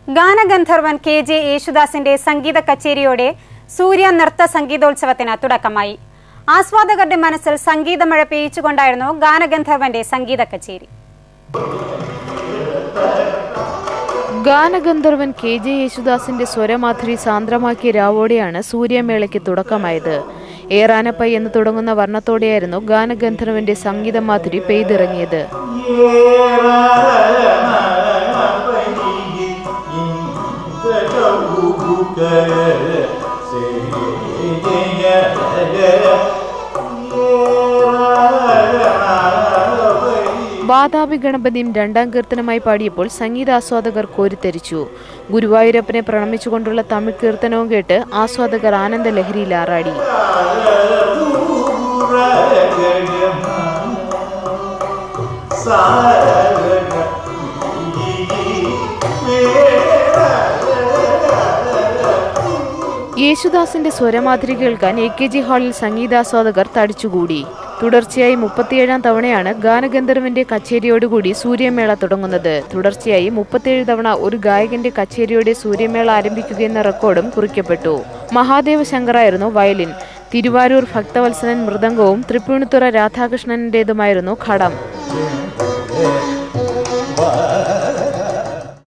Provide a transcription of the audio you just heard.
ഗാനഗന്ധർവൻ KJ യേശുദാസിന്റെ സംഗീത കച്ചേരിയോടെ സൂര്യ നൃത്ത സംഗീതോത്സവത്തിന് തുടക്കമായി. ആസ്വാദകരുടെ മനസ്സിൽ സംഗീതമഴ പെയ്യിച്ചുകൊണ്ടായിരുന്നു ഗാനഗന്ധർവന്റെ സംഗീത കച്ചേരി. ഗാനഗന്ധർവൻ KJ യേശുദാസിന്റെ സ്വരമാധുരി സാന്ദ്രമാക്കിയ രാവോടെയാണ് സൂര്യമേളയ്ക്ക് തുടക്കമായത്. ഏറാനപ്പൈ എന്ന് തുടങ്ങുന്ന വർണ്ണത്തോടെയായിരുന്നു ഗാനഗന്ധർവന്റെ സംഗീതമാധുരി പെയ്തിറങ്ങിയത്. വാതാപി ഗണപതിയും രണ്ടാം കീർത്തനമായി പാടിയപ്പോൾ സംഗീതാസ്വാദകർ കോരിത്തരിച്ചു. ഗുരുവായൂരപ്പനെ പ്രണമിച്ചുകൊണ്ടുള്ള തമിഴ് കീർത്തനവും കേട്ട് ആസ്വാദകർ ആനന്ദ ലഹരിയിലാറാടി. യേശുദാസിന്റെ സ്വരമാധുരി കേൾക്കാൻ AKG ഹാളിൽ സംഗീതാസ്വാദകർ തടിച്ചുകൂടി. തുടർച്ചയായി 37ാം തവണയാണ് ഗാനഗന്ധർവന്റെ കച്ചേരിയോടുകൂടി സൂര്യമേള തുടങ്ങുന്നത്. തുടർച്ചയായി 37 തവണ ഒരു ഗായകന്റെ കച്ചേരിയോടെ സൂര്യമേള ആരംഭിക്കുകയെന്ന റെക്കോർഡും കുറിക്കപ്പെട്ടു. മഹാദേവ ശങ്കറായിരുന്നു വയലിൻ, തിരുവാരൂർ ഭക്തവത്സലൻ മൃദംഗവും തൃപ്പൂണിത്തുറ രാധാകൃഷ്ണന്റേതുമായിരുന്നു ഘടം.